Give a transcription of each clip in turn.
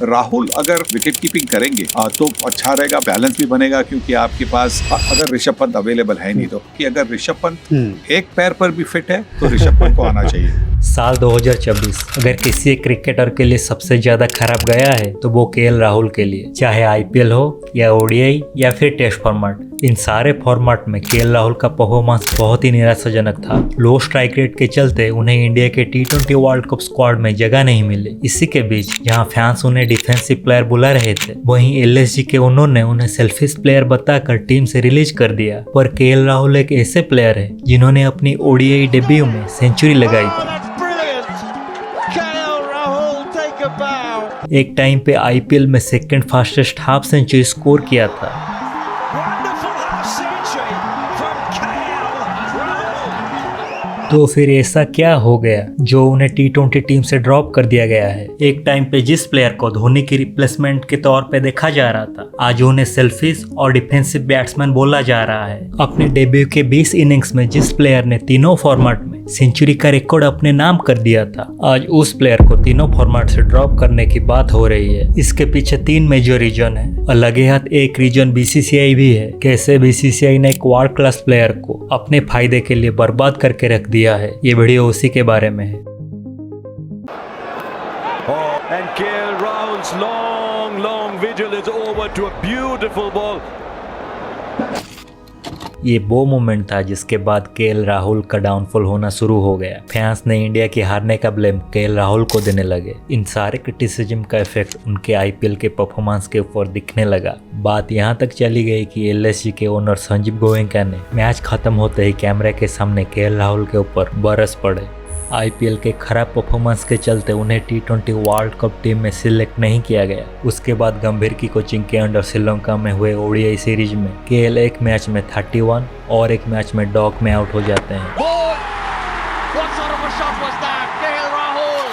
राहुल अगर wicket keeping करेंगे तो अच्छा रहेगा, बैलेंस भी बनेगा, क्योंकि आपके पास अगर ऋषभ पंत अवेलेबल है नहीं तो, कि अगर ऋषभ पंत एक पैर पर भी फिट है तो ऋषभ पंत को आना चाहिए। साल 2024 अगर किसी क्रिकेटर के लिए सबसे ज्यादा खराब गया है तो वो केएल राहुल के लिए, चाहे आईपीएल हो या ओडीआई या फिर टेस्ट फॉर्मेट। इन सारे फॉर्मेट में केएल राहुल का परफॉर्मेंस बहुत ही निराशाजनक था। लो स्ट्राइक रेट के चलते उन्हें इंडिया के T20 वर्ल्ड कप स्क्वाड में जगह नहीं मिली। इसी के बीच जहां फैंस उन्हें डिफेंसिव प्लेयर बुला रहे थे, वहीं एलएसजी के उन्होंने उन्हें सेल्फिश प्लेयर बताकर टीम से रिलीज कर दिया। पर केएल राहुल एक ऐसे प्लेयर है जिन्होंने अपनी ओडीआई डेब्यू में सेंचुरी लगाई थी। एक टाइम पे आईपीएल में second fastest half century score किया था। तो फिर ऐसा क्या हो गया जो उन्हें T20 टीम से ड्रॉप कर दिया गया है? एक टाइम पे जिस प्लेयर को धोनी की रिप्लेसमेंट के तौर पे देखा जा रहा था, आज उन्हें सेल्फिश और डिफेंसिव बैट्समैन बोला जा रहा है। अपने डेब्यू के 20 इनिंग्स में जिस प्लेयर ने तीनों फॉर्मेट में सेंचुरी का रिकॉर्ड अपने नाम कर दिया था, आज उस प्लेयर को तीनों फॉर्मेट से ड्रॉप करने की बात हो रही है। इसके पीछे 3 मेजर रीजन है। लगे हाथ एक रीजन बीसीसीआई भी है। कैसे बीसीसीआई ने एक वर्ल्ड क्लास प्लेयर को अपने फायदे के लिए बर्बाद करके रख दिया है, ये वीडियो उसी के बारे में है। And KL Rahul's long vigil is over to a beautiful ball. ये वो मोमेंट था जिसके बाद केएल राहुल का डाउनफॉल होना शुरू हो गया। फैंस ने इंडिया के हारने का ब्लेम केएल राहुल को देने लगे। इन सारे क्रिटिसिज्म का इफेक्ट उनके आईपीएल के परफॉर्मेंस के ऊपर दिखने लगा। बात यहाँ तक चली गई कि एलएसजी के ओनर संजीव गोयनका ने मैच खत्म होते ही कैमरे के सामने केएल राहुल के ऊपर बरस पड़े। आईपीएल के खराब परफॉर्मेंस के चलते उन्हें T20 वर्ल्ड कप टीम में सिलेक्ट नहीं किया गया। उसके बाद गंभीर की कोचिंग के अंडर श्रीलंका में हुए ओडीआई सीरीज में केएल एक मैच में 31 और एक मैच में डॉक में आउट हो जाते हैं।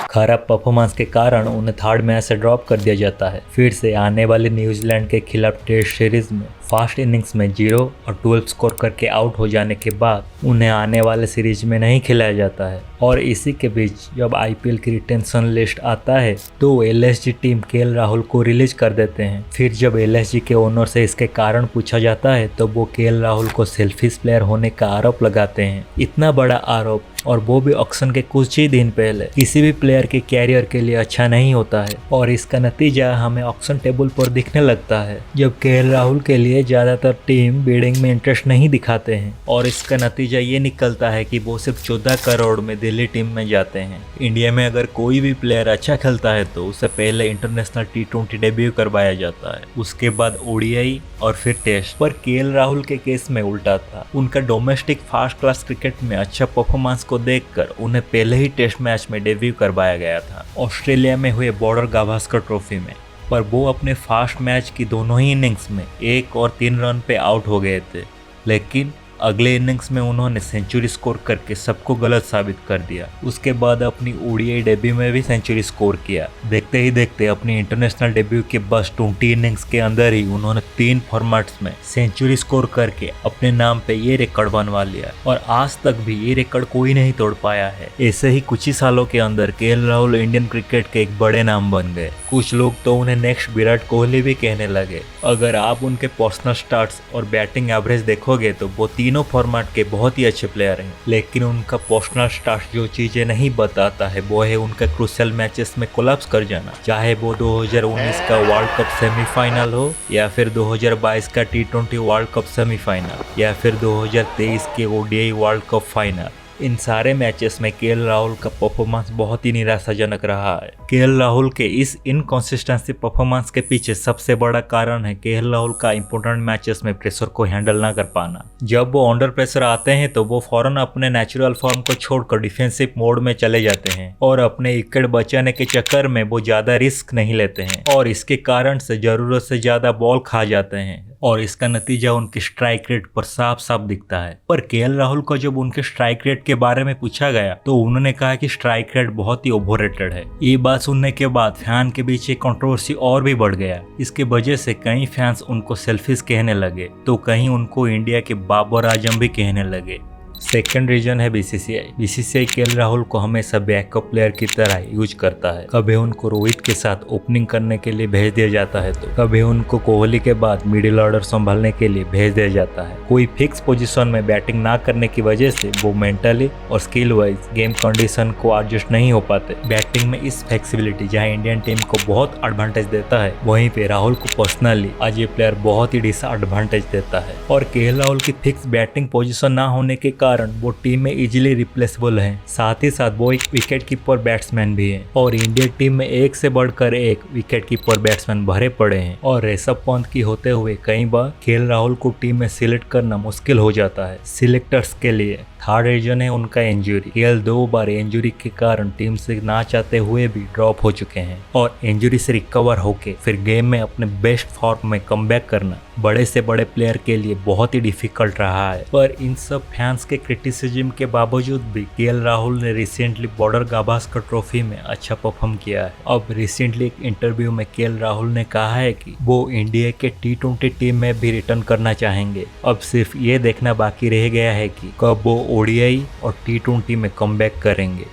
खराब परफॉर्मेंस के कारण उन्हें थर्ड मैच से ड्रॉप कर दिया जाता है। फिर से आने वाली न्यूजीलैंड के खिलाफ टेस्ट सीरीज में फर्स्ट इनिंग्स में 0 और 12 स्कोर करके आउट हो जाने के बाद उन्हें आने वाले सीरीज में नहीं खिलाया जाता है। और इसी के बीच जब आईपीएल की रिटेंशन लिस्ट आता है तो एलएसजी टीम केएल राहुल को रिलीज कर देते हैं। फिर जब एलएसजी के ओनर से इसके कारण पूछा जाता है तो वो केएल राहुल को सेल्फिश प्लेयर होने का आरोप लगाते हैं। इतना बड़ा आरोप, और वो भी ऑक्शन के कुछ ही दिन पहले, किसी भी प्लेयर के कैरियर के लिए अच्छा नहीं होता है। और इसका नतीजा हमें ऑक्शन टेबल पर दिखने लगता है जब केएल राहुल के लिए ज्यादातर टीम बिडिंग में इंटरेस्ट नहीं दिखाते हैं। और इसका नतीजा ये निकलता है कि वो सिर्फ 14 करोड़ में दिल्ली टीम में जाते हैं। इंडिया में अगर कोई भी प्लेयर अच्छा खेलता है तो उसे पहले इंटरनेशनल T20 डेब्यू करवाया जाता है, उसके बाद ओडीआई और फिर टेस्ट। पर केएल राहुल के केस में उल्टा था। उनका डोमेस्टिक फर्स्ट क्लास क्रिकेट में अच्छा परफॉर्मेंस को देखकर उन्हें पहले ही टेस्ट मैच में डेब्यू करवाया गया था, ऑस्ट्रेलिया में हुए बॉर्डर गावस्कर ट्रॉफी में। पर वो अपने फर्स्ट मैच की दोनों ही इनिंग्स में 1 और 3 रन पे आउट हो गए थे। लेकिन अगले इनिंग्स में उन्होंने सेंचुरी स्कोर करके सबको गलत साबित कर दिया। उसके बाद अपनी ओडीआई डेब्यू में भी सेंचुरी स्कोर किया। देखते ही देखते अपनी इंटरनेशनल डेब्यू के बस 20 इनिंग्स के अंदर ही उन्होंने 3 फॉर्मेट्स में सेंचुरी स्कोर करके अपने नाम पे ये रिकॉर्ड बनवा लिया। और आज तक भी ये रिकॉर्ड कोई नहीं तोड़ पाया है। ऐसे ही कुछ ही सालों के अंदर केएल राहुल इंडियन क्रिकेट के एक बड़े नाम बन गए। कुछ लोग तो उन्हें नेक्स्ट विराट कोहली भी कहने लगे। अगर आप उनके पर्सनल स्टार्ट्स और बैटिंग एवरेज देखोगे तो वो तीनों फॉर्मेट के बहुत ही अच्छे प्लेयर हैं। लेकिन उनका पर्सनल स्टार्ट जो चीजें नहीं बताता है वो है उनका क्रूशियल मैचेस में कोलैप्स कर जाना। चाहे वो 2019 का वर्ल्ड कप सेमीफाइनल हो या फिर 2022 का T20 वर्ल्ड कप सेमीफाइनल या फिर 2023 के ओडीआई वर्ल्ड कप फाइनल। इन सारे मैचेस में केएल राहुल का परफॉर्मेंस बहुत ही निराशाजनक रहा है। केएल राहुल के इस इनकंसिस्टेंसी परफॉर्मेंस के पीछे सबसे बड़ा कारण है केएल राहुल का इंपॉर्टेंट मैचेस में प्रेशर को हैंडल ना कर पाना। जब वो अंडर प्रेशर आते हैं तो वो फौरन अपने नेचुरल फॉर्म को छोड़कर डिफेंसिव मोड में चले जाते हैं और अपने विकेट बचाने के चक्कर में वो ज्यादा रिस्क नहीं लेते हैं और इसके कारण से जरूरत से ज्यादा बॉल खा जाते हैं। और इसका नतीजा उनके स्ट्राइक रेट पर साफ साफ दिखता है। पर केएल राहुल को जब उनके स्ट्राइक रेट के बारे में पूछा गया तो उन्होंने कहा कि स्ट्राइक रेट बहुत ही ओवररेटेड है। ये बात सुनने के बाद फैन के बीच एक कंट्रोवर्सी और भी बढ़ गया। इसके वजह से कई फैंस उनको सेल्फिश कहने लगे तो कहीं उनको इंडिया के बाबर आजम भी कहने लगे। सेकंड रीजन है बीसीसीआई। बीसीसीआई केएल राहुल को हमेशा बैकअप प्लेयर की तरह यूज करता है। कभी उनको रोहित के साथ ओपनिंग करने के लिए भेज दिया जाता है, तो कभी उनको कोहली के बाद मिडिल ऑर्डर संभालने के लिए भेज दिया जाता है। कोई फिक्स पोजीशन में बैटिंग ना करने की वजह से वो मेंटली और स्किल वाइज गेम कंडीशन को एडजस्ट नहीं हो पाते। बैटिंग में इस फ्लेक्सिबिलिटी जहां इंडियन टीम को बहुत एडवांटेज देता है, वहीं पे राहुल को पर्सनली आज ये प्लेयर बहुत ही डिसएडवांटेज देता है। और केएल राहुल की फिक्स बैटिंग पोजीशन ना होने के कारण वो टीम में इजीली रिप्लेसेबल है। साथ ही साथ वो एक विकेट कीपर बैट्समैन भी है और इंडियन टीम में एक से बढ़कर एक विकेट कीपर बैट्समैन भरे पड़े हैं। और ऋषभ पंत की होते हुए कई बार केएल राहुल को टीम में सिलेक्ट करना मुश्किल हो जाता है सिलेक्टर्स के लिए। थर्ड रीजन है उनका इंजरी। केएल 2 बार इंजरी के कारण टीम से ना चाहते हुए भी ड्रॉप हो चुके हैं और इंजरी से रिकवर होके फिर गेम में अपने बेस्ट फॉर्म में कमबैक करना बड़े से बड़े प्लेयर के लिए बहुत ही डिफिकल्ट रहा है। पर इन सब फैंस के क्रिटिसिज्म के बावजूद भी केएल राहुल ने रिसेंटली बॉर्डर गावस्कर ट्रॉफी में अच्छा परफॉर्म किया है। अब रिसेंटली एक इंटरव्यू में केएल राहुल ने कहा है कि वो इंडिया के T20 टीम में भी रिटर्न करना चाहेंगे। अब सिर्फ ये देखना बाकी रह गया है कि कब वो ओडीआई और T20 में कमबैक करेंगे।